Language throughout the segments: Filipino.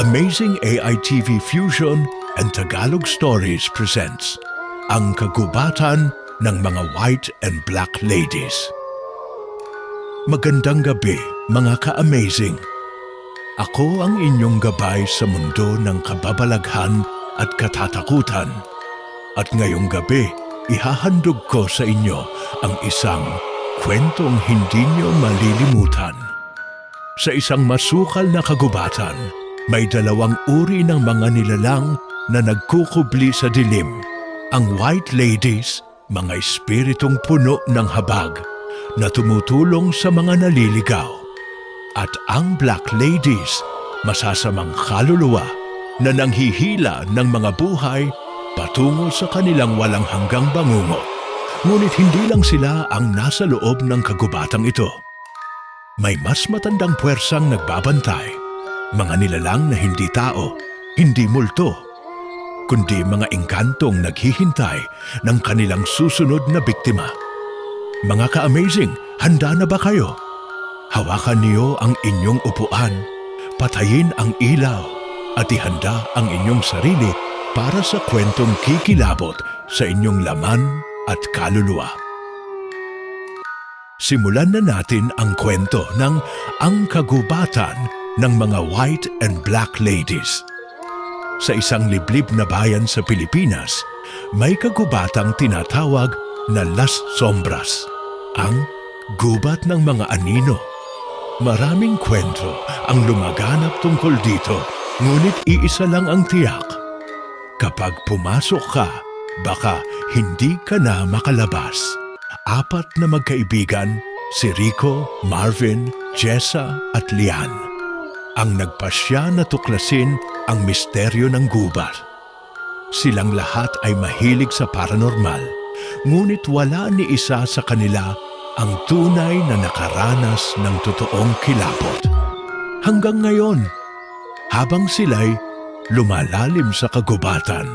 Amazing AI TV Fusion and Tagalog Stories presents Ang Kagubatan ng Mga White and Black Ladies. Magandang gabi, mga ka-amazing. Ako ang inyong gabay sa mundo ng kababalaghan at katatakutan. At ngayong gabi, ihahandog ko sa inyo ang isang kwentong hindi nyo malilimutan. Sa isang masukal na kagubatan, may dalawang uri ng mga nilalang na nagkukubli sa dilim. Ang white ladies, mga espiritong puno ng habag na tumutulong sa mga naliligaw. At ang black ladies, masasamang kaluluwa na nanghihila ng mga buhay patungo sa kanilang walang hanggang bangungot. Ngunit hindi lang sila ang nasa loob ng kagubatang ito. May mas matandang puwersang nagbabantay. Mga nilalang na hindi tao, hindi multo, kundi mga engkantong naghihintay ng kanilang susunod na biktima. Mga ka-amazing, handa na ba kayo? Hawakan niyo ang inyong upuan, patayin ang ilaw, at ihanda ang inyong sarili para sa kwentong kikilabot sa inyong laman at kaluluwa. Simulan na natin ang kwento ng Ang Kagubatan ng Mga White and Black Ladies. Sa isang liblib na bayan sa Pilipinas, may kagubatang tinatawag na Las Sombras, ang gubat ng mga anino. Maraming kwento ang lumaganap tungkol dito, ngunit iisa lang ang tiyak. Kapag pumasok ka, baka hindi ka na makalabas. 4 na magkaibigan, si Rico, Marvin, Jessa at Lian, ang nagpasya na tuklasin ang misteryo ng gubat. Silang lahat ay mahilig sa paranormal, ngunit wala ni isa sa kanila ang tunay na nakaranas ng totoong kilabot. Hanggang ngayon, habang sila'y lumalalim sa kagubatan,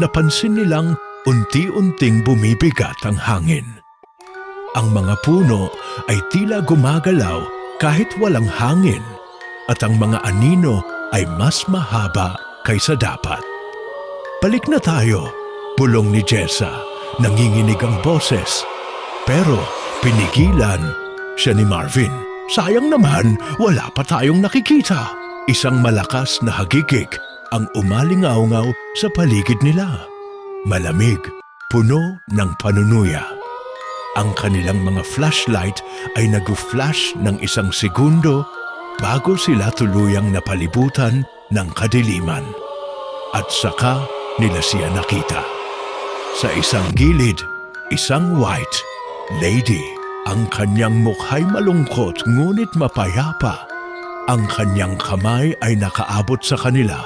napansin nilang unti-unting bumibigat ang hangin. Ang mga puno ay tila gumagalaw kahit walang hangin, at ang mga anino ay mas mahaba kaysa dapat. Balik na tayo, bulong ni Jessa. Nanginginig ang boses. Pero pinigilan siya ni Marvin. Sayang naman, wala pa tayong nakikita. Isang malakas na hagigik ang umalingaw-ngaw sa paligid nila. Malamig, puno ng panunuya. Ang kanilang mga flashlight ay nag-flash ng 1 segundo bago sila tuluyang napalibutan ng kadiliman. At saka nila siya nakita. Sa isang gilid, isang white lady. Ang kanyang mukha'y malungkot ngunit mapayapa. Ang kanyang kamay ay nakaabot sa kanila.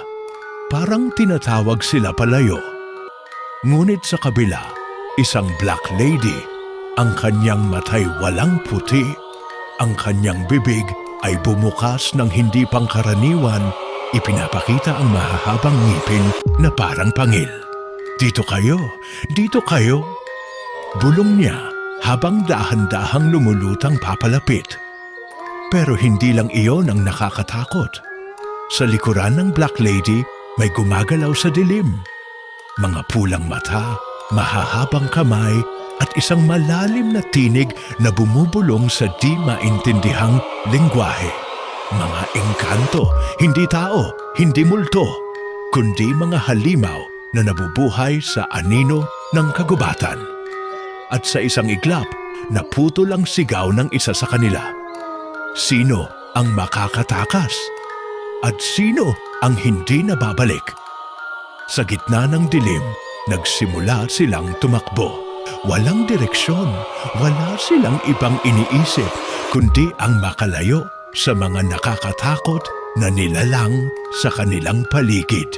Parang tinatawag sila palayo. Ngunit sa kabila, isang black lady. Ang kanyang matay walang puti. Ang kanyang bibig ay bumukas ng hindi pangkaraniwan, ipinapakita ang mahahabang ngipin na parang pangil. Dito kayo, dito kayo, bulong niya habang dahan-dahang lumulutang papalapit. Pero hindi lang iyon ang nakakatakot. Sa likuran ng Black Lady may gumagalaw sa dilim. Mga pulang mata, mahahabang kamay, at isang malalim na tinig na bumubulong sa di maintindihang lengguwahe. Mga engkanto, hindi tao, hindi multo, kundi mga halimaw na nabubuhay sa anino ng kagubatan. At sa isang iglap, naputol ang sigaw ng isa sa kanila. Sino ang makakatakas? At sino ang hindi nababalik? Sa gitna ng dilim, nagsimula silang tumakbo. Walang direksyon, wala silang ibang iniisip, kundi ang makalayo sa mga nakakatakot na nilalang sa kanilang paligid.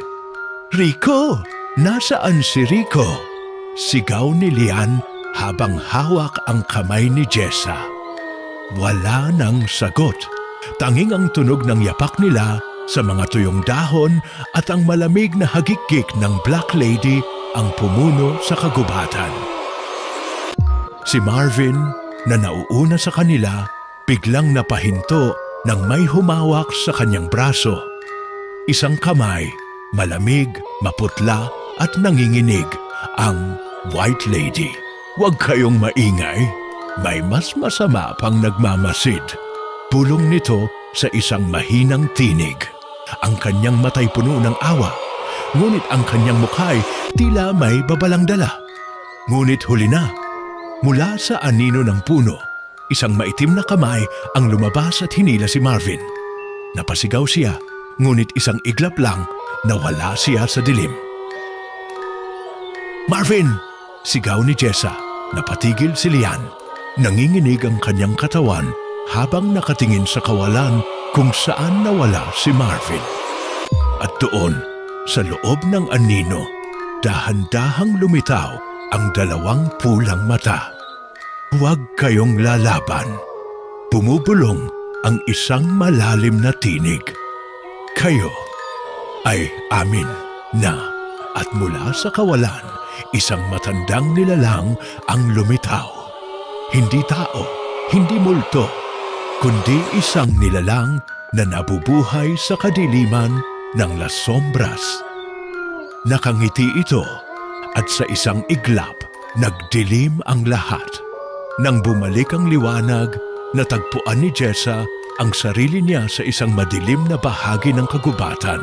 Rico! Nasaan si Rico? Sigaw ni Lian habang hawak ang kamay ni Jessa. Wala nang sagot. Tanging ang tunog ng yapak nila sa mga tuyong dahon at ang malamig na hagikik ng Black Lady ang pumuno sa kagubatan. Si Marvin, na nauuna sa kanila, biglang napahinto nang may humawak sa kanyang braso. Isang kamay, malamig, maputla at nanginginig, ang White Lady. Huwag kayong maingay. May mas masama pang nagmamasid. Pulong nito sa isang mahinang tinig. Ang kanyang matay puno ng awa, ngunit ang kanyang mukha'y tila may babalang dala. Ngunit huli na, mula sa anino ng puno, isang maitim na kamay ang lumabas at hinila si Marvin. Napasigaw siya, ngunit isang iglap lang nawala siya sa dilim. "Marvin!" sigaw ni Jessa. Napatigil si Lian. Nanginginig ang kanyang katawan habang nakatingin sa kawalan kung saan nawala si Marvin. At doon, sa loob ng anino, dahan-dahang lumitaw ang dalawang pulang mata. "Huwag kayong lalaban." Bumubulong ang isang malalim na tinig. "Kayo ay amin na." At mula sa kawalan, isang matandang nilalang ang lumitaw. Hindi tao, hindi multo, kundi isang nilalang na nabubuhay sa kadiliman ng Las Sombras. Nakangiti ito at sa isang iglap, nagdilim ang lahat. Nang bumalik ang liwanag, natagpuan ni Jessa ang sarili niya sa isang madilim na bahagi ng kagubatan.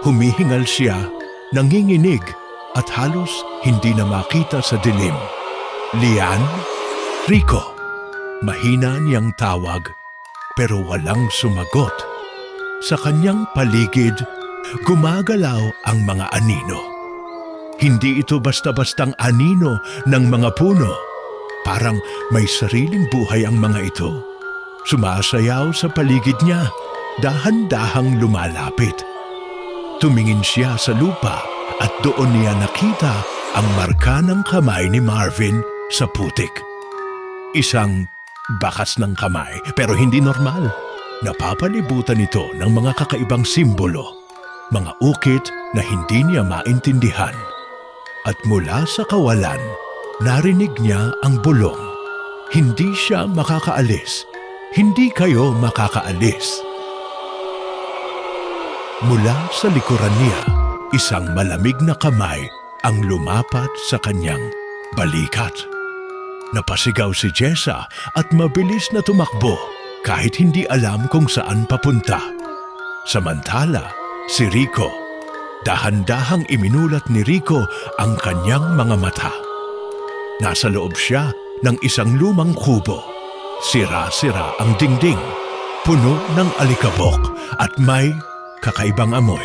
Humihingal siya, nanginginig at halos hindi na makita sa dilim. "Lian? Rico?" Mahina niyang tawag, pero walang sumagot. Sa kanyang paligid, gumagalaw ang mga anino. Hindi ito basta-bastang anino ng mga puno. Parang may sariling buhay ang mga ito. Sumasayaw sa paligid niya, dahan-dahang lumalapit. Tumingin siya sa lupa at doon niya nakita ang marka ng kamay ni Marvin sa putik. Isang bakas ng kamay, pero hindi normal. Napapalibutan ito ng mga kakaibang simbolo, mga ukit na hindi niya maintindihan. At mula sa kawalan, narinig niya ang bulong. "Hindi siya makakaalis. Hindi kayo makakaalis." Mula sa likuran niya, isang malamig na kamay ang lumapat sa kanyang balikat. Napasigaw si Jessa at mabilis na tumakbo kahit hindi alam kung saan papunta. Samantala, si Rico, dahan-dahang iminulat ni Rico ang kanyang mga mata. Nasa loob siya ng isang lumang kubo. Sira-sira ang dingding, puno ng alikabok at may kakaibang amoy.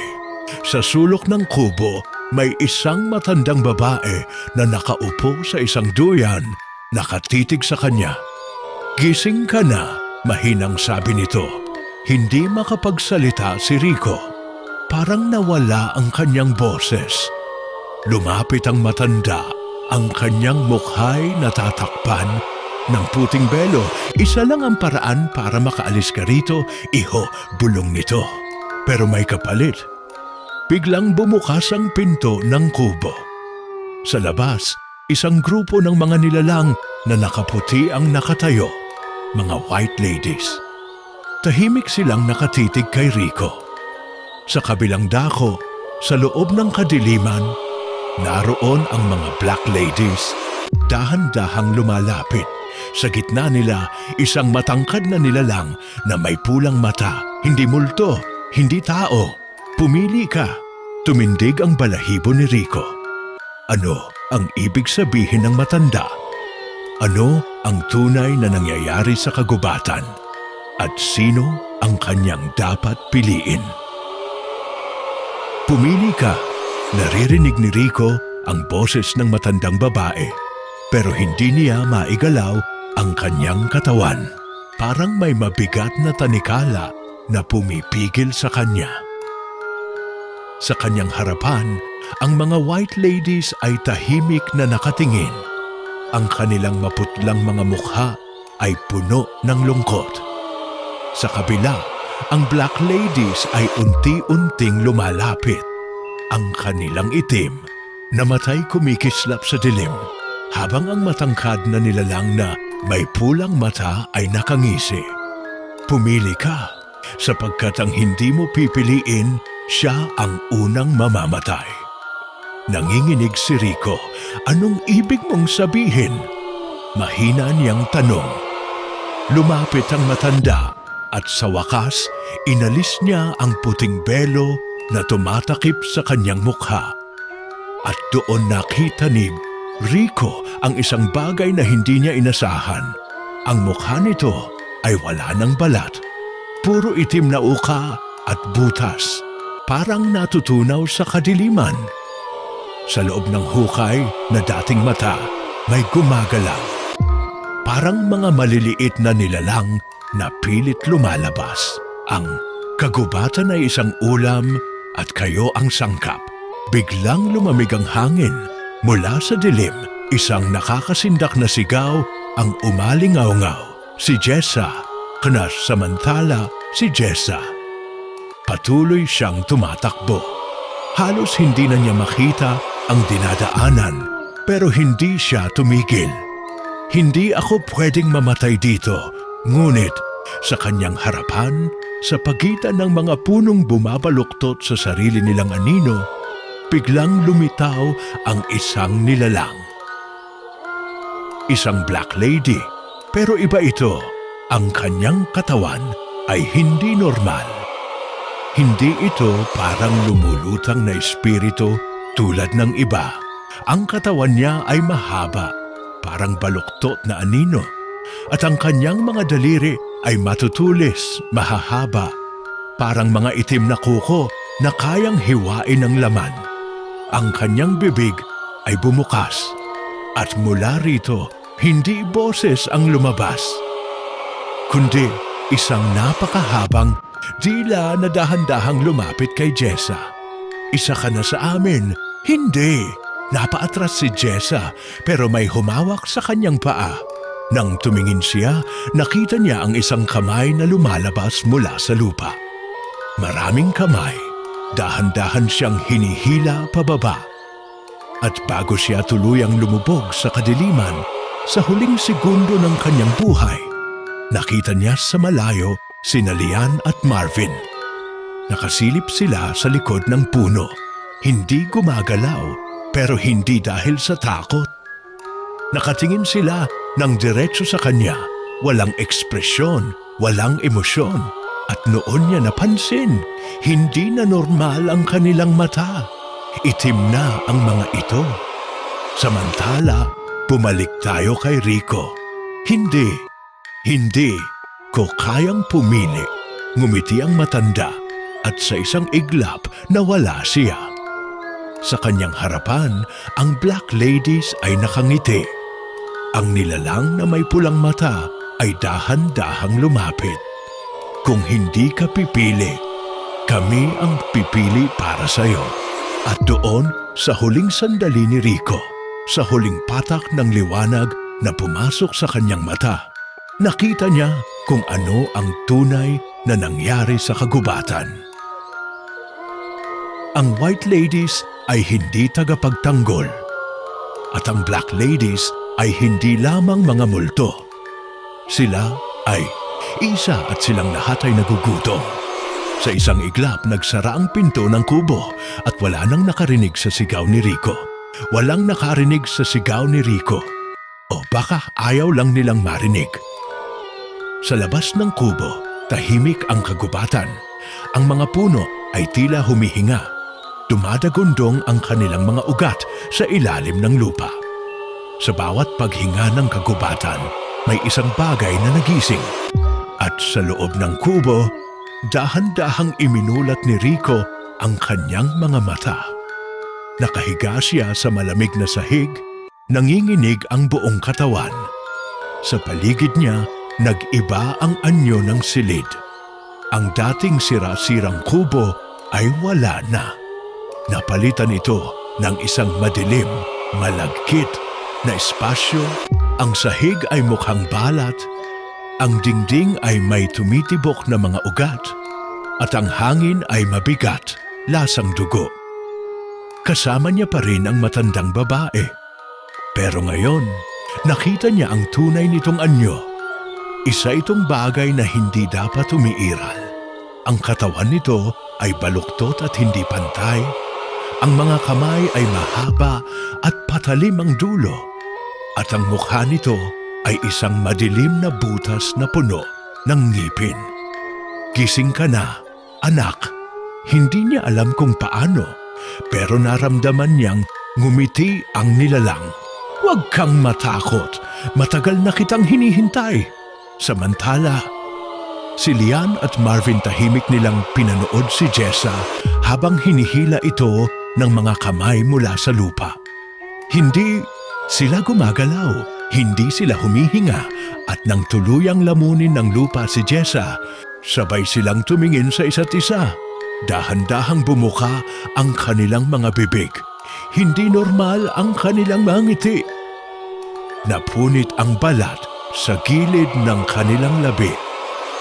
Sa sulok ng kubo, may isang matandang babae na nakaupo sa isang duyan, nakatitig sa kanya. "Gising ka na," mahinang sabi nito. Hindi makapagsalita si Rico. Parang nawala ang kanyang boses. Lumapit ang matanda, ang kanyang mukha'y natatakpan ng puting belo. "Isa lang ang paraan para makaalis ka rito, iho," bulong nito. Pero may kapalit. Biglang bumukas ang pinto ng kubo. Sa labas, isang grupo ng mga nilalang na nakaputi ang nakatayo, mga White Ladies. Tahimik silang nakatitig kay Rico. Sa kabilang dako, sa loob ng kadiliman, naroon ang mga Black Ladies, dahan-dahang lumalapit. Sa gitna nila, isang matangkad na nilalang na may pulang mata, hindi multo, hindi tao. "Pumili ka." Tumindig ang balahibo ni Rico. Ano ang ibig sabihin ng matanda? Ano ang tunay na nangyayari sa kagubatan? At sino ang kanyang dapat piliin? "Pumili ka." Naririnig ni Rico ang boses ng matandang babae, pero hindi niya maigalaw ang kanyang katawan. Parang may mabigat na tanikala na pumipigil sa kanya. Sa kanyang harapan, ang mga White Ladies ay tahimik na nakatingin. Ang kanilang maputlang mga mukha ay puno ng lungkot. Sa kabila, ang Black Ladies ay unti-unting lumalapit. Ang kanilang itim na matay kumikislap sa dilim, habang ang matangkad na nilalang na may pulang mata ay nakangisi. "Pumili ka, sapagkat ang hindi mo pipiliin siya ang unang mamamatay. Nanginginig si Rico. Anong ibig mong sabihin? Mahina niyang tanong. Lumapit ang matanda at sa wakas, inalis niya ang puting belo na tumatakip sa kanyang mukha. At doon nakita ni Rico ang isang bagay na hindi niya inasahan. Ang mukha nito ay wala ng balat. Puro itim na uka at butas. Parang natutunaw sa kadiliman. Sa loob ng hukay na dating mata, may gumagalaw. Parang mga maliliit na nilalang na pilit lumalabas. Ang kagubatan ay isang ulam at kayo ang sangkap. Biglang lumamig ang hangin. Mula sa dilim, isang nakakasindak na sigaw ang umalingaw-ngaw. Si Jessa, samantala si Jessa. Patuloy siyang tumatakbo. Halos hindi na niya makita ang dinadaanan, pero hindi siya tumigil. Hindi ako pwedeng mamatay dito, ngunit sa kanyang harapan, sa pagitan ng mga punong bumabaluktot sa sarili nilang anino, biglang lumitaw ang isang nilalang. Isang black lady, pero iba ito. Ang kanyang katawan ay hindi normal. Hindi ito parang lumulutang na espiritu tulad ng iba. Ang katawan niya ay mahaba, parang baluktot na anino. At ang kanyang mga daliri ay matutulis, mahahaba, parang mga itim na kuko na kayang hiwain ng laman. Ang kanyang bibig ay bumukas at mula rito hindi boses ang lumabas, kundi isang napakahabang dila na dahan-dahang lumapit kay Jessa. Isa ka na sa amin. Hindi. Napaatras si Jessa pero may humawak sa kanyang paa. Nang tumingin siya, nakita niya ang isang kamay na lumalabas mula sa lupa. Maraming kamay. Dahan-dahan siyang hinihila pababa. At bago siya tuluyang lumubog sa kadiliman, sa huling segundo ng kanyang buhay, nakita niya sa malayo sina Lian at Marvin. Nakasilip sila sa likod ng puno. Hindi gumagalaw, pero hindi dahil sa takot. Nakatingin sila ng diretso sa kanya. Walang ekspresyon, walang emosyon. At noon niya napansin, hindi na normal ang kanilang mata. Itim na ang mga ito. Samantala, bumalik tayo kay Rico. Hindi ko kayang pumili. Ngumiti ang matanda at sa isang iglap nawala siya. Sa kanyang harapan, ang black ladies ay nakangiti. Ang nilalang na may pulang mata ay dahan-dahang lumapit. Kung hindi ka pipili, kami ang pipili para sa'yo. At doon, sa huling sandali ni Rico, sa huling patak ng liwanag na pumasok sa kanyang mata, nakita niya kung ano ang tunay na nangyari sa kagubatan. Ang white ladies ay hindi tagapagtanggol at ang black ladies ay hindi lamang mga multo. Sila ay isa at silang lahat ay nagugutom. Sa isang iglap, nagsara ang pinto ng kubo at wala nang nakarinig sa sigaw ni Rico. Walang nakarinig sa sigaw ni Rico. O baka ayaw lang nilang marinig. Sa labas ng kubo, tahimik ang kagubatan. Ang mga puno ay tila humihinga. Dumadagundong ang kanilang mga ugat sa ilalim ng lupa. Sa bawat paghinga ng kagubatan, may isang bagay na nagising. At sa loob ng kubo, dahan-dahang iminulat ni Rico ang kanyang mga mata. Nakahiga siya sa malamig na sahig, nanginginig ang buong katawan. Sa paligid niya, nag-iba ang anyo ng silid. Ang dating sira-sirang kubo ay wala na. Napalitan ito ng isang madilim, malagkit na espasyo. Ang sahig ay mukhang balat. Ang dingding ay may tumitibok na mga ugat. At ang hangin ay mabigat, lasang dugo. Kasama niya pa rin ang matandang babae. Pero ngayon, nakita niya ang tunay nitong anyo. Isa itong bagay na hindi dapat umiiral. Ang katawan nito ay baluktot at hindi pantay. Ang mga kamay ay mahaba at patalim ang dulo. At ang mukha nito ay isang madilim na butas na puno ng ngipin. Gising ka na, anak. Hindi niya alam kung paano, pero naramdaman niyang ngumiti ang nilalang. Huwag kang matakot, matagal na kitang hinihintay. Samantala, si Lian at Marvin tahimik nilang pinanood si Jessa habang hinihila ito ng mga kamay mula sa lupa. Hindi sila gumagalaw, hindi sila humihinga, at nang tuluyang lamunin ng lupa si Jessa, sabay silang tumingin sa isa't isa. Dahan-dahang bumuka ang kanilang mga bibig. Hindi normal ang kanilang mga ngiti. Napunit ang balat sa gilid ng kanilang labi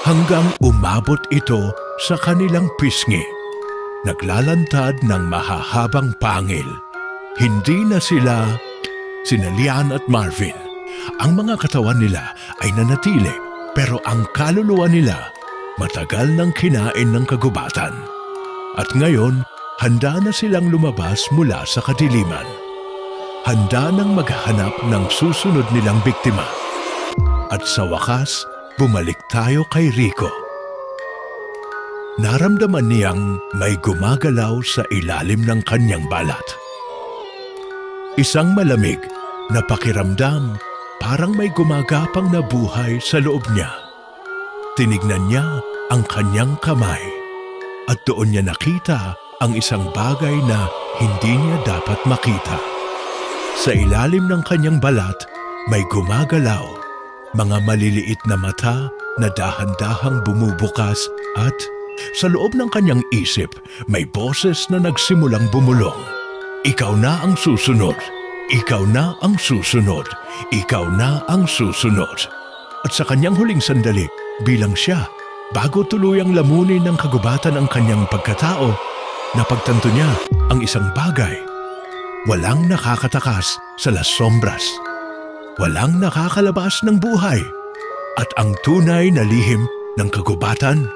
hanggang umabot ito sa kanilang pisngi. Naglalantad ng mahahabang pangil. Hindi na sila Lian at Marvin. Ang mga katawan nila ay nanatili, pero ang kaluluwa nila matagal nang kinain ng kagubatan. At ngayon, handa na silang lumabas mula sa kadiliman. Handa nang maghanap ng susunod nilang biktima. At sa wakas, bumalik tayo kay Rico. Naramdaman niyang may gumagalaw sa ilalim ng kanyang balat. Isang malamig na pakiramdam, parang may gumagapang na buhay sa loob niya. Tinignan niya ang kanyang kamay at doon niya nakita ang isang bagay na hindi niya dapat makita. Sa ilalim ng kanyang balat, may gumagalaw, mga maliliit na mata na dahan-dahang bumubukas, at sa loob ng kanyang isip, may boses na nagsimulang bumulong. Ikaw na ang susunod. Ikaw na ang susunod. Ikaw na ang susunod. At sa kanyang huling sandali, bilang siya, bago tuluyang lamunin ng kagubatan ang kanyang pagkatao, napagtanto niya ang isang bagay. Walang nakakatakas sa Las Sombras. Walang nakakalabas ng buhay. At ang tunay na lihim ng kagubatan,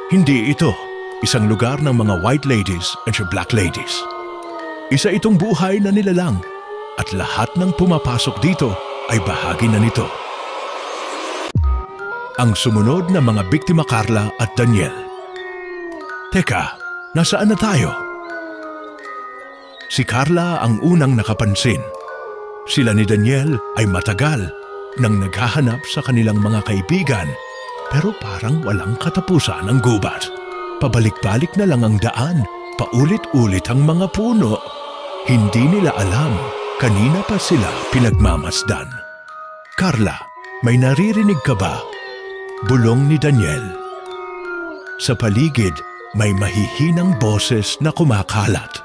hindi ito isang lugar ng mga white ladies and black ladies. Isa itong buhay na nilalang, at lahat ng pumapasok dito ay bahagi na nito. Ang sumunod na mga biktima, Carla at Daniel. Teka, nasaan na tayo? Si Carla ang unang nakapansin. Sila ni Daniel ay matagal nang naghahanap sa kanilang mga kaibigan, pero parang walang katapusan ang gubat. Pabalik-balik na lang ang daan, paulit-ulit ang mga puno. Hindi nila alam, kanina pa sila pinagmamasdan. Carla, may naririnig ka ba? Bulong ni Daniel. Sa paligid, may mahihinang boses na kumakalat.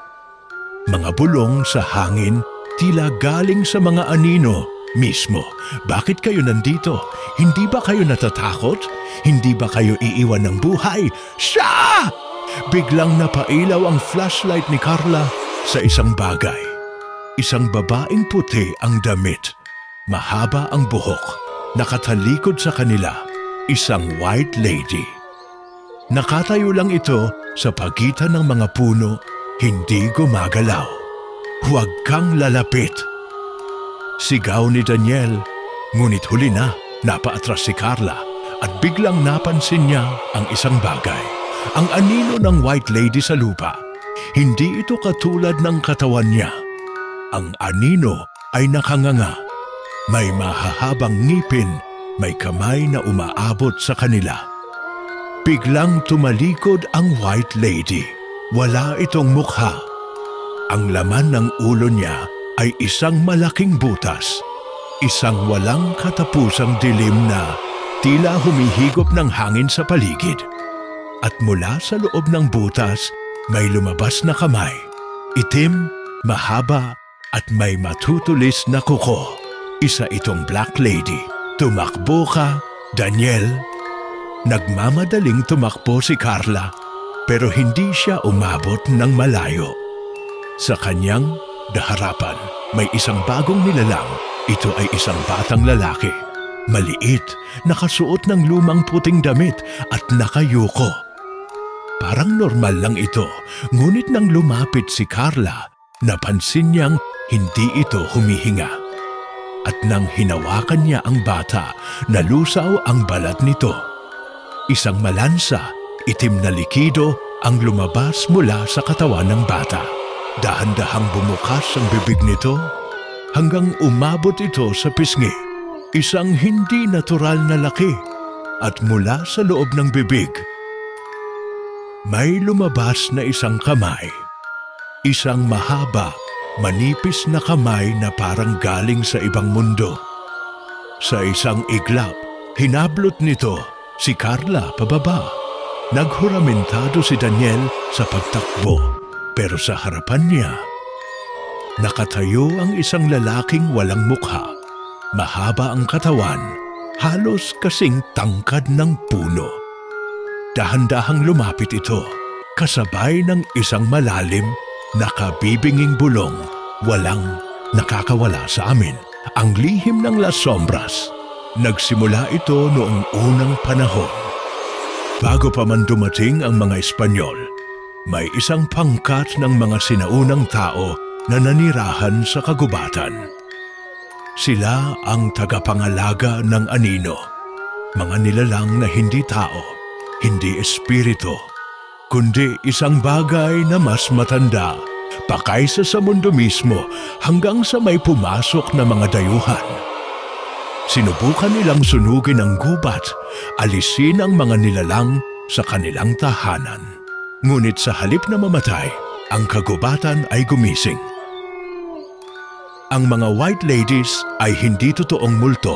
Mga bulong sa hangin, tila galing sa mga anino mismo. Bakit kayo nandito? Hindi ba kayo natatakot? Hindi ba kayo iiwan ng buhay? Siya! Biglang napailaw ang flashlight ni Carla sa isang bagay. Isang babaeng puti ang damit. Mahaba ang buhok. Nakatalikod sa kanila, isang white lady. Nakatayo lang ito sa pagitan ng mga puno, hindi gumagalaw. Huwag kang lalapit. Sigaw ni Daniel, ngunit huli na, napaatras si Carla at biglang napansin niya ang isang bagay. Ang anino ng white lady sa lupa. Hindi ito katulad ng katawan niya. Ang anino ay nakanganga. May mahahabang ngipin, may kamay na umaabot sa kanila. Biglang tumalikod ang white lady. Wala itong mukha. Ang laman ng ulo niya ay isang malaking butas. Isang walang katapusang dilim na tila humihigop ng hangin sa paligid. At mula sa loob ng butas, may lumabas na kamay. Itim, mahaba, at may matutulis na kuko. Isa itong black lady. Tumakbo ka, Daniel. Nagmamadaling tumakbo si Carla, pero hindi siya umabot ng malayo. Sa kanyang harapan, may isang bagong nilalang. Ito ay isang batang lalaki. Maliit, nakasuot ng lumang puting damit at nakayuko. Parang normal lang ito, ngunit nang lumapit si Carla, napansin niyang hindi ito humihinga. At nang hinawakan niya ang bata, nalusaw ang balat nito. Isang malansa, itim na likido ang lumabas mula sa katawan ng bata. Dahan-dahang bumukas ang bibig nito hanggang umabot ito sa pisngi. Isang hindi natural na laki at mula sa loob ng bibig, may lumabas na isang kamay. Isang mahaba, manipis na kamay na parang galing sa ibang mundo. Sa isang iglap, hinablot nito si Carla pababa. Naghuramentado si Daniel sa pagtakbo, pero sa harapan niya, nakatayo ang isang lalaking walang mukha. Mahaba ang katawan, halos kasing tangkad ng puno. Dahan-dahang lumapit ito, kasabay ng isang malalim, nakabibinging bulong. Walang nakakawala sa amin, ang lihim ng Las Sombras. Nagsimula ito noong unang panahon. Bago pa man dumating ang mga Espanyol, may isang pangkat ng mga sinaunang tao na nanirahan sa kagubatan. Sila ang tagapangalaga ng anino, mga nilalang na hindi tao, hindi espiritu, kundi isang bagay na mas matanda, pa kaysa sa mundo mismo hanggang sa may pumasok na mga dayuhan. Sinubukan nilang sunugin ang gubat, alisin ang mga nilalang sa kanilang tahanan. Ngunit sa halip na mamatay, ang kagubatan ay gumising. Ang mga white ladies ay hindi totoong multo.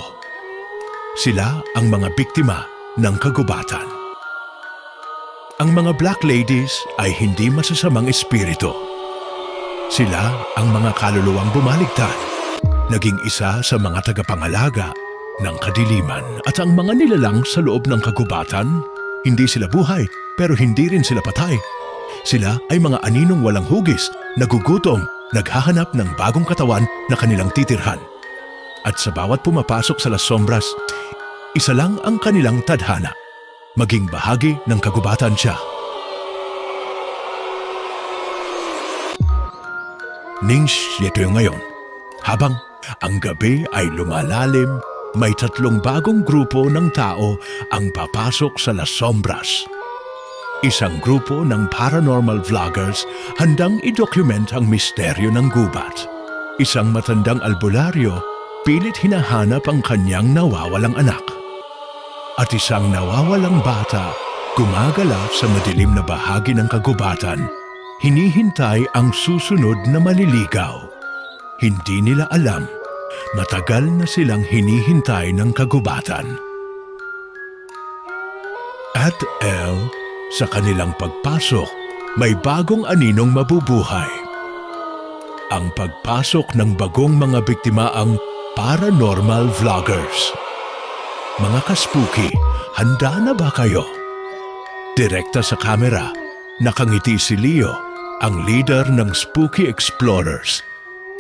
Sila ang mga biktima ng kagubatan. Ang mga black ladies ay hindi masasamang espiritu. Sila ang mga kaluluwang bumaligtad, naging isa sa mga tagapangalaga ng kadiliman. At ang mga nilalang sa loob ng kagubatan, hindi sila buhay pero hindi rin sila patay. Sila ay mga aninong walang hugis, nagugutom, naghahanap ng bagong katawan na kanilang titirhan. At sa bawat pumapasok sa Las Sombras, isa lang ang kanilang tadhana, maging bahagi ng kagubatan siya. Ning 7 ngayon, habang ang gabi ay lumalalim, may 3 bagong grupo ng tao ang papasok sa Las Sombras. Isang grupo ng paranormal vloggers handang i-document ang misteryo ng gubat. Isang matandang albularyo pilit hinahanap ang kanyang nawawalang anak. At isang nawawalang bata gumagala sa madilim na bahagi ng kagubatan, hinihintay ang susunod na maliligaw. Hindi nila alam, matagal na silang hinihintay ng kagubatan. At sa kanilang pagpasok, may bagong aninong mabubuhay. Ang pagpasok ng bagong mga biktima ang paranormal vloggers. Mga kaspuki, handa na ba kayo? Direkta sa kamera, nakangiti si Leo, ang leader ng Spooky Explorers,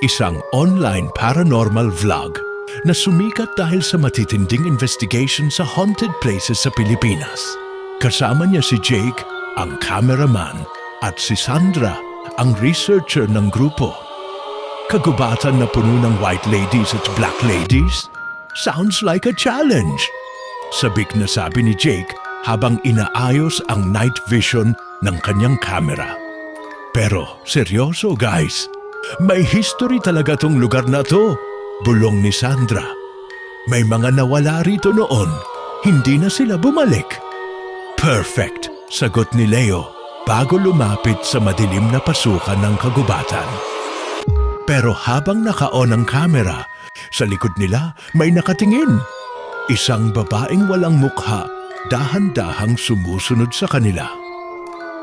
isang online paranormal vlog na sumikat dahil sa matitinding investigation sa haunted places sa Pilipinas. Kasama niya si Jake, ang cameraman, at si Sandra, ang researcher ng grupo. Kagubatan na puno ng white ladies at black ladies? Sounds like a challenge! Sabik na sabi ni Jake habang inaayos ang night vision ng kanyang camera. Pero seryoso guys, may history talaga tong lugar na to, bulong ni Sandra. May mga nawala rito noon, hindi na sila bumalik. Perfect, sagot ni Leo bago lumapit sa madilim na pasukan ng kagubatan. Pero habang naka-on ang kamera, sa likod nila may nakatingin. Isang babaeng walang mukha, dahan-dahang sumusunod sa kanila.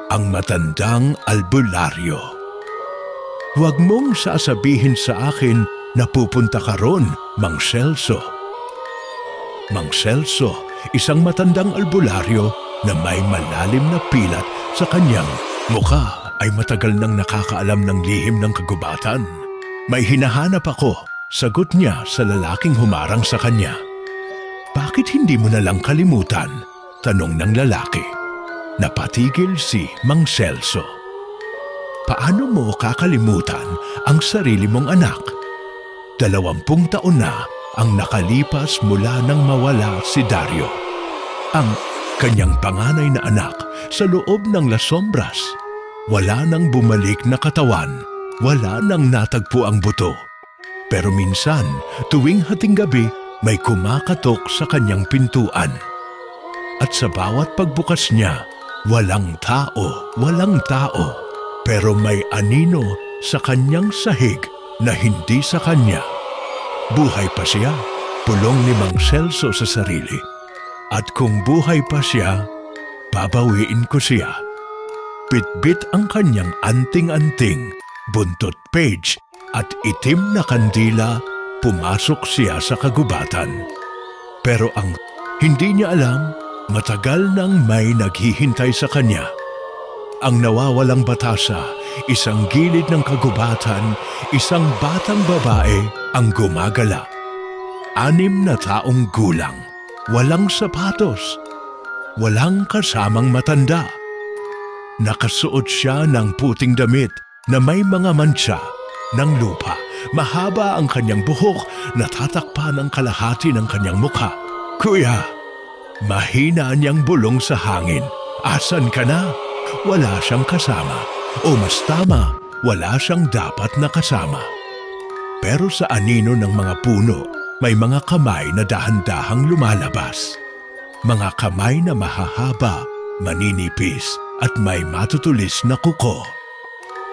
Ang matandang albularyo. Huwag mong sasabihin sa akin na pupunta ka ron, Mang Celso. Mang Celso, isang matandang albularyo na may malalim na pilat sa kanyang mukha ay matagal nang nakakaalam ng lihim ng kagubatan. May hinahanap ako, sagot niya sa lalaking humarang sa kanya. Bakit hindi mo na lang kalimutan? Tanong ng lalaki. Napatigil si Mang Celso. Paano mo kakalimutan ang sarili mong anak? 20 taon na ang nakalipas mula nang mawala si Dario. Ang kanyang panganay na anak sa loob ng Las Sombras. Wala nang bumalik na katawan, wala nang natagpo ang buto. Pero minsan, tuwing hating gabi, may kumakatok sa kanyang pintuan. At sa bawat pagbukas niya, walang tao. Pero may anino sa kanyang sahig na hindi sa kanya. Buhay pa siya, pulong ni Mang Celso sa sarili. At kung buhay pa siya, babawiin ko siya. Bitbit ang kanyang anting-anting, buntot page at itim na kandila, pumasok siya sa kagubatan. Pero ang hindi niya alam, matagal nang may naghihintay sa kanya. Ang nawawalang batasa, isang gilid ng kagubatan, isang batang babae ang gumagala. 6 na taong gulang, walang sapatos, walang kasamang matanda. Nakasuot siya ng puting damit na may mga mantsa ng lupa. Mahaba ang kanyang buhok, natatakpan ang kalahati ng kanyang mukha. Kuya, mahina niyang bulong sa hangin. Asan ka na? Wala siyang kasama. O mas tama, wala siyang dapat na kasama. Pero sa anino ng mga puno, may mga kamay na dahan-dahang lumalabas. Mga kamay na mahahaba, maninipis, at may matutulis na kuko.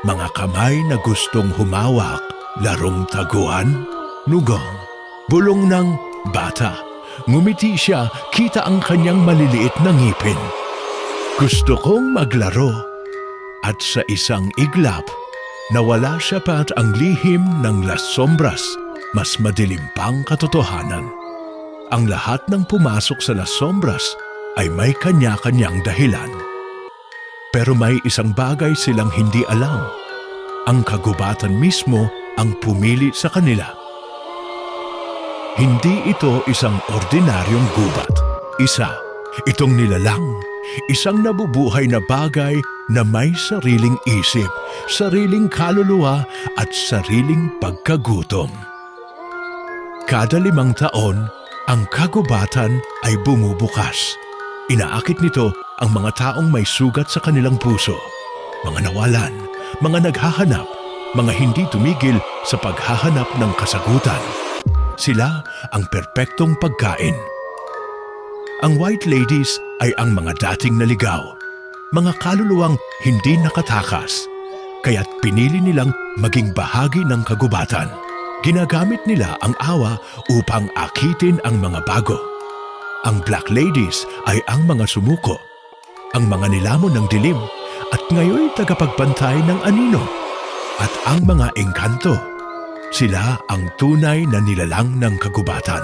Mga kamay na gustong humawak, larong taguan, nugong, bulong ng bata. Ngumiti siya, kita ang kanyang maliliit na ngipin. Gusto kong maglaro. At sa isang iglap, nawala siya pat ang lihim ng Las Sombras, mas madilim pang katotohanan. Ang lahat ng pumasok sa Las Sombras ay may kanya-kanyang dahilan. Pero may isang bagay silang hindi alam. Ang kagubatan mismo ang pumili sa kanila. Hindi ito isang ordinaryong gubat. Itong nilalang, isang nabubuhay na bagay na may sariling isip, sariling kaluluwa at sariling pagkagutom. Kada 5 taon, ang kagubatan ay bumubukas. Inaakit nito ang mga taong may sugat sa kanilang puso, mga nawalan, mga naghahanap, mga hindi tumigil sa paghahanap ng kasagutan. Sila ang perpektong pagkain. Ang White Ladies ay ang mga dating naligaw, mga kaluluwang hindi nakatakas, kaya't pinili nilang maging bahagi ng kagubatan. Ginagamit nila ang awa upang akitin ang mga bago. Ang Black Ladies ay ang mga sumuko, ang mga nilamon ng dilim, at ngayon tagapagbantay ng anino. At ang mga engkanto, sila ang tunay na nilalang ng kagubatan.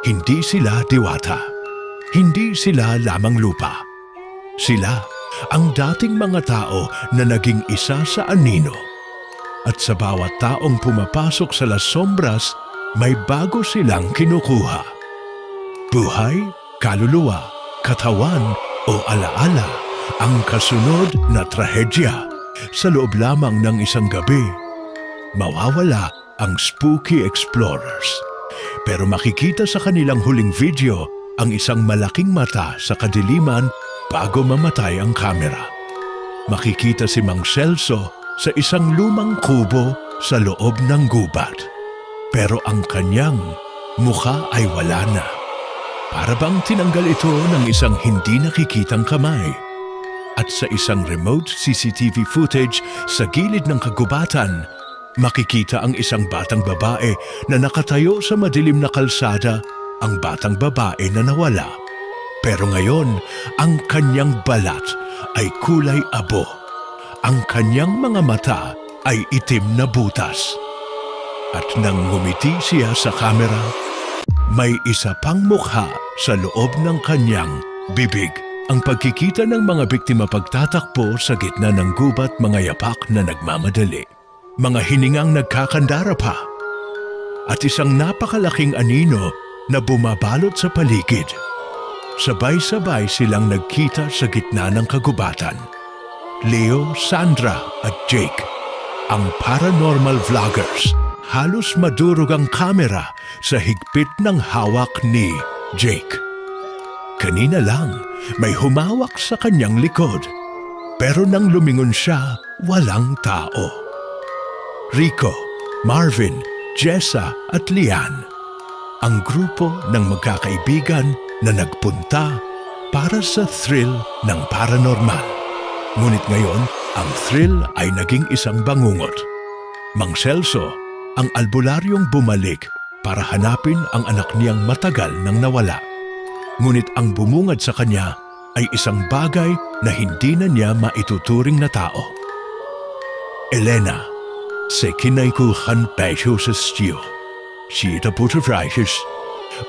Hindi sila diwata. Hindi sila lamang lupa. Sila ang dating mga tao na naging isa sa anino. At sa bawat taong pumapasok sa Las Sombras, may bago silang kinukuha. Buhay, kaluluwa, katawan o alaala ang kasunod na trahedya. Sa loob lamang ng isang gabi, mawawala ang spooky explorers. Pero makikita sa kanilang huling video ang isang malaking mata sa kadiliman bago mamatay ang kamera. Makikita si Mang Celso sa isang lumang kubo sa loob ng gubat. Pero ang kanyang mukha ay wala na. Para bang tinanggal ito ng isang hindi nakikitang kamay. At sa isang remote CCTV footage sa gilid ng kagubatan, makikita ang isang batang babae na nakatayo sa madilim na kalsada, ang batang babae na nawala. Pero ngayon, ang kanyang balat ay kulay abo. Ang kanyang mga mata ay itim na butas. At nang ngumiti siya sa kamera, may isa pang mukha sa loob ng kanyang bibig. Ang pagkikita ng mga biktima pagtatakbo sa gitna ng gubat, mga yapak na nagmamadali. Mga hiningang nagkakandara pa. At isang napakalaking anino na bumabalot sa paligid. Sabay-sabay silang nagkita sa gitna ng kagubatan. Leo, Sandra at Jake, ang paranormal vloggers. Halos madurog ang kamera sa higpit ng hawak ni Jake. Kanina lang, may humawak sa kanyang likod. Pero nang lumingon siya, walang tao. Rico, Marvin, Jessa at Lian, ang grupo ng magkakaibigan na nagpunta para sa thrill ng paranormal. Ngunit ngayon, ang thrill ay naging isang bangungot. Mang Celso, ang albularyong bumalik para hanapin ang anak niyang matagal nang nawala. Ngunit ang bumungad sa kanya ay isang bagay na hindi na niya maituturing na tao. Elena, se kinaikuhan pesyo sa stew. Sita Puterfreises,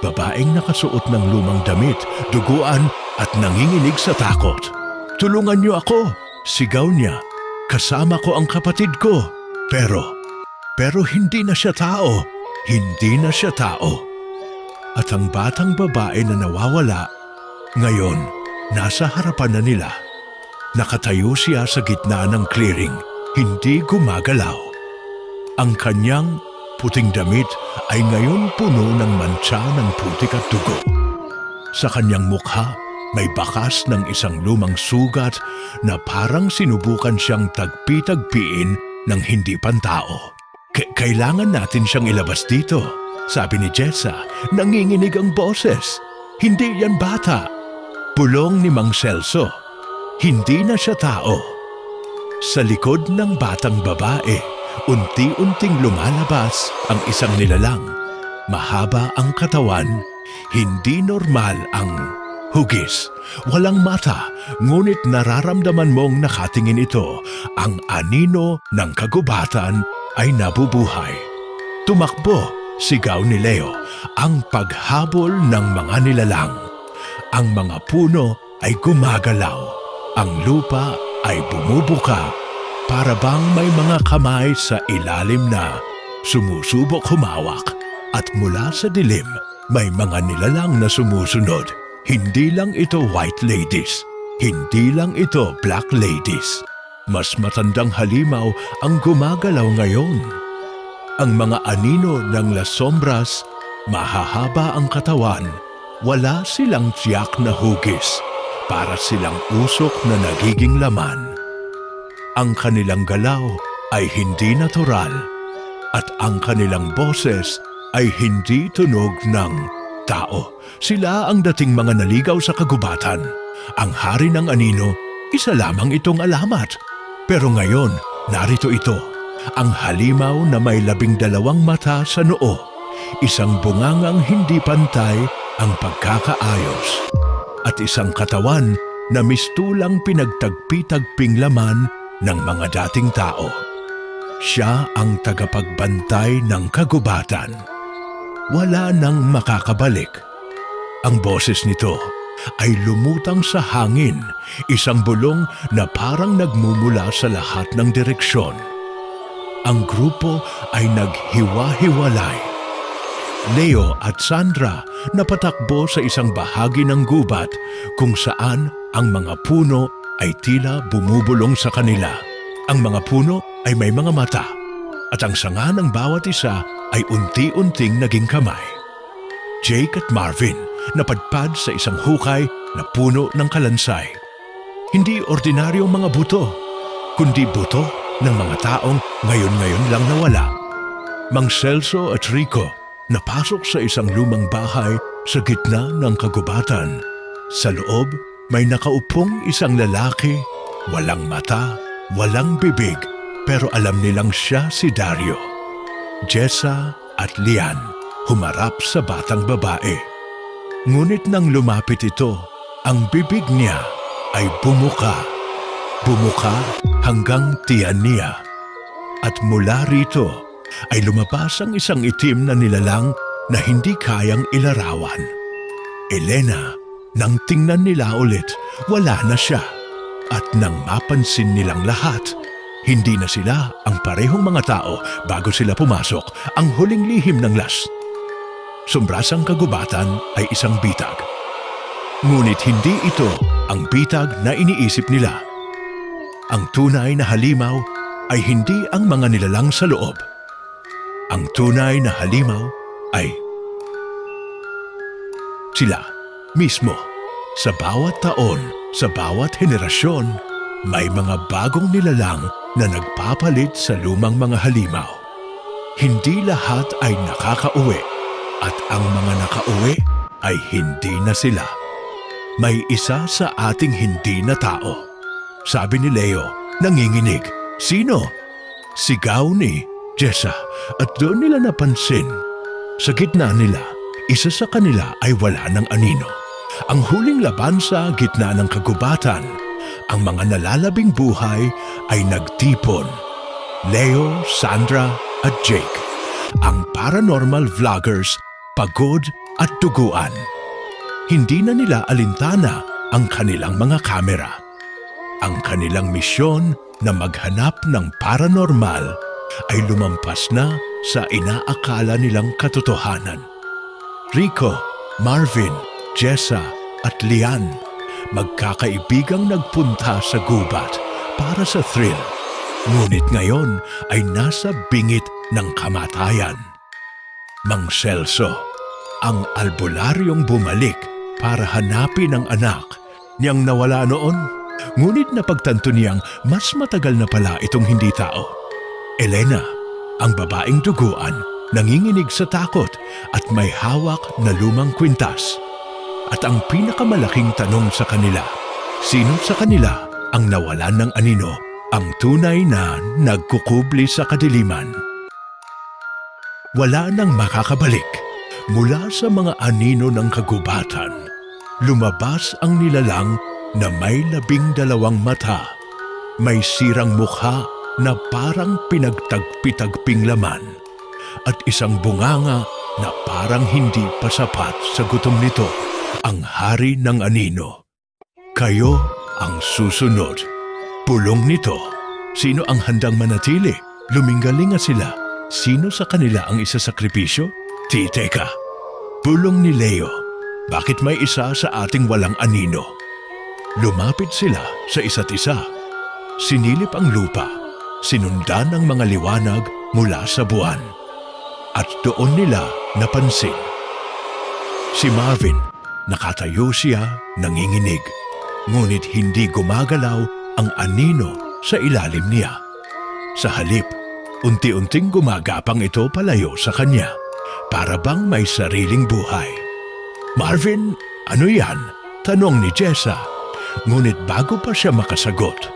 babaeng nakasuot ng lumang damit, duguan at nanginginig sa takot. Tulungan niyo ako, sigaw niya. Kasama ko ang kapatid ko. Pero hindi na siya tao. Hindi na siya tao. At ang batang babae na nawawala, ngayon, nasa harapan na nila. Nakatayo siya sa gitna ng clearing, hindi gumagalaw. Ang kanyang puting damit ay ngayon puno ng mantsa ng putik at dugo. Sa kanyang mukha, may bakas ng isang lumang sugat na parang sinubukan siyang tagpi-tagpiin ng hindi pantao. Kailangan natin siyang ilabas dito, sabi ni Jessa. Nanginginig ang boses. Hindi yan bata. Bulong ni Mang Celso. Hindi na siya tao. Sa likod ng batang babae, unti-unting lumalabas ang isang nilalang. Mahaba ang katawan, hindi normal ang hugis. Walang mata, ngunit nararamdaman mong nakatingin ito. Ang anino ng kagubatan ay nabubuhay. Tumakbo, sigaw ni Leo, ang paghabol ng mga nilalang. Ang mga puno ay gumagalaw. Ang lupa ay bumubuka. Para bang may mga kamay sa ilalim na sumusubok humawak. At mula sa dilim, may mga nilalang na sumusunod. Hindi lang ito white ladies. Hindi lang ito black ladies. Mas matandang halimaw ang gumagalaw ngayon. Ang mga anino ng Las Sombras, mahahaba ang katawan. Wala silang tiyak na hugis. Para silang usok na nagiging laman. Ang kanilang galaw ay hindi natural. At ang kanilang boses ay hindi tunog ng tao. Sila ang dating mga naligaw sa kagubatan. Ang hari ng anino, isa lamang itong alamat. Pero ngayon, narito ito. Ang halimaw na may 12 mata sa noo. Isang bungangang hindi pantay ang pagkakaayos. At isang katawan na mistulang pinagtagpi-tagping laman ng mga dating tao. Siya ang tagapagbantay ng kagubatan. Wala nang makakabalik. Ang boses nito ay lumutang sa hangin, isang bulong na parang nagmumula sa lahat ng direksyon. Ang grupo ay naghiwa-hiwalay. Leo at Sandra napatakbo sa isang bahagi ng gubat kung saan ang mga puno ay tila bumubulong sa kanila. Ang mga puno ay may mga mata at ang sanga ng bawat isa ay unti-unting naging kamay. Jake at Marvin napadpad sa isang hukay na puno ng kalansay. Hindi ordinaryong mga buto, kundi buto ng mga taong ngayon-ngayon lang nawala. Mang Celso at Rico napasok sa isang lumang bahay sa gitna ng kagubatan. Sa loob, may nakaupong isang lalaki, walang mata, walang bibig, pero alam nilang siya si Dario. Jessa at Lian humarap sa batang babae. Ngunit nang lumapit ito, ang bibig niya ay bumuka. Bumuka hanggang tiyan niya. At mula rito ay lumabas ang isang itim na nilalang na hindi kayang ilarawan. Elena, nang tingnan nila ulit, wala na siya. At nang mapansin nilang lahat, hindi na sila ang parehong mga tao bago sila pumasok, ang huling lihim ng Las. sombrasang kagubatan ay isang bitag. Ngunit hindi ito ang bitag na iniisip nila. Ang tunay na halimaw ay hindi ang mga nilalang sa loob. Ang tunay na halimaw ay sila mismo. Sa bawat taon, sa bawat henerasyon, may mga bagong nilalang na nagpapalit sa lumang mga halimaw. Hindi lahat ay nakakauwi at ang mga nakauwi ay hindi na sila. May isa sa ating hindi na tao. Sabi ni Leo, nanginginig. Sino? Sigaw ni Jessa at doon nila napansin. Sa gitna nila, isa sa kanila ay wala ng anino. Ang huling laban sa gitna ng kagubatan, ang mga nalalabing buhay ay nagtipon. Leo, Sandra at Jake, ang paranormal vloggers, pagod at duguan. Hindi na nila alintana ang kanilang mga kamera. Ang kanilang misyon na maghanap ng paranormal ay lumampas na sa inaakala nilang katotohanan. Rico, Marvin, Jessa at Lian, magkakaibigang nagpunta sa gubat para sa thrill. Ngunit ngayon ay nasa bingit ng kamatayan. Mang Celso, ang albularyong bumalik para hanapin ang anak niyang nawala noon. Ngunit napagtanto niyang mas matagal na pala itong hindi tao. Elena, ang babaeng duguan, nanginginig sa takot at may hawak na lumang kwintas. At ang pinakamalaking tanong sa kanila, sino sa kanila ang nawalan ng anino, ang tunay na nagkukubli sa kadiliman? Wala nang makakabalik. Mula sa mga anino ng kagubatan, lumabas ang nilalang na may 12 mata, may sirang mukha na parang pinagtagpi-tagping laman, at isang bunganga na parang hindi pa sapat sa gutom nito, ang hari ng anino. Kayo ang susunod. Pulong nito. Sino ang handang manatili? Lumingalinga sila. Sino sa kanila ang isasakripisyo? Teka. Pulong ni Leo. Bakit may isa sa ating walang anino? Lumapit sila sa isa't isa. Sinilip ang lupa. Sinundan ang mga liwanag mula sa buwan. At doon nila napansin. Si Marvin, nakatayo siya, nanginginig. Ngunit hindi gumagalaw ang anino sa ilalim niya. Sa halip, unti-unting gumagapang ito palayo sa kanya, para bang may sariling buhay. Marvin, ano yan? Tanong ni Jessa. Ngunit bago pa siya makasagot,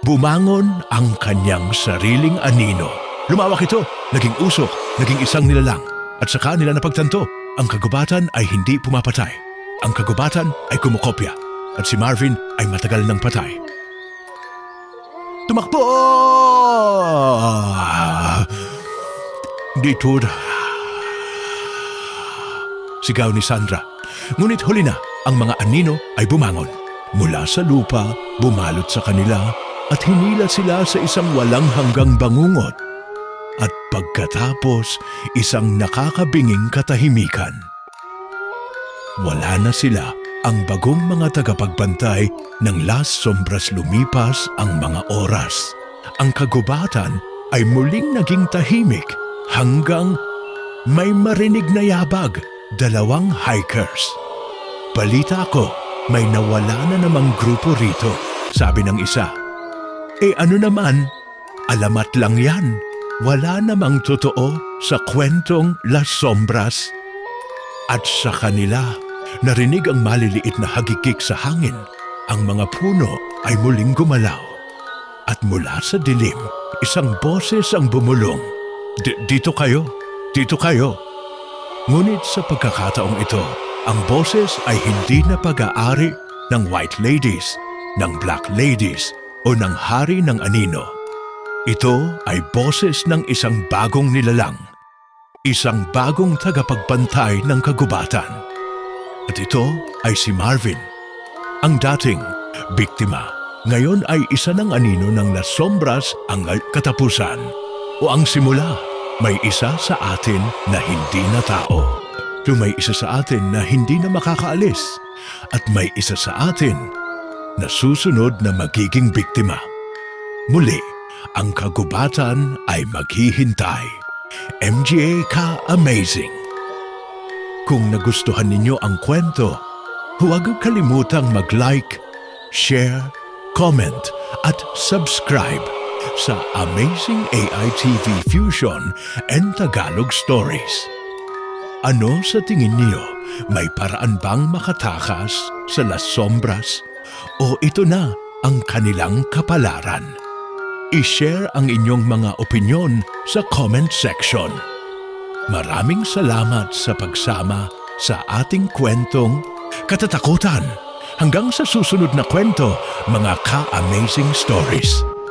bumangon ang kanyang sariling anino. Lumawak ito, naging usok, naging isang nilalang. At saka nila napagtanto, ang kagubatan ay hindi pumapatay. Ang kagubatan ay kumukopya. At si Marvin ay matagal nang patay. Tumakbo! Dito. Sigaw ni Sandra. Ngunit huli na, ang mga anino ay bumangon. Mula sa lupa, bumalot sa kanila at hinila sila sa isang walang hanggang bangungot. At pagkatapos, isang nakakabinging katahimikan. Wala na sila. Ang bagong mga tagapagbantay ng Las Sombras lumipas ang mga oras. Ang kagubatan ay muling naging tahimik hanggang may marinig na yabag, 2 hikers. Balita ko, may nawala na namang grupo rito, sabi ng isa. Ano naman, alamat lang yan. Wala namang totoo sa kwentong Las Sombras. At sa kanila, narinig ang maliliit na hagikik sa hangin. Ang mga puno ay muling gumalaw. At mula sa dilim, isang boses ang bumulong. Dito kayo, dito kayo. Ngunit sa pagkakataong ito, ang boses ay hindi na pag-aari ng White Ladies, ng Black Ladies o ng Hari ng Anino. Ito ay boses ng isang bagong nilalang, isang bagong tagapagbantay ng kagubatan. At ito ay si Marvin, ang dating biktima. Ngayon ay isa ng anino ng Las Sombras ang katapusan o ang simula. May isa sa atin na hindi na tao. Kung may isa sa atin na hindi na makakaalis at may isa sa atin na susunod na magiging biktima. Muli, ang kagubatan ay maghihintay. MGA Ka-Amazing! Kung nagustuhan ninyo ang kwento, huwag kalimutang mag-like, share, comment at subscribe sa Amazing AI TV Fusion and Tagalog Stories. Ano sa tingin niyo? May paraan bang makatakas sa Las Sombras? O ito na ang kanilang kapalaran? I-share ang inyong mga opinyon sa comment section. Maraming salamat sa pagsama sa ating kwentong Katatakutan. Hanggang sa susunod na kwento, mga Ka-Amazing Stories.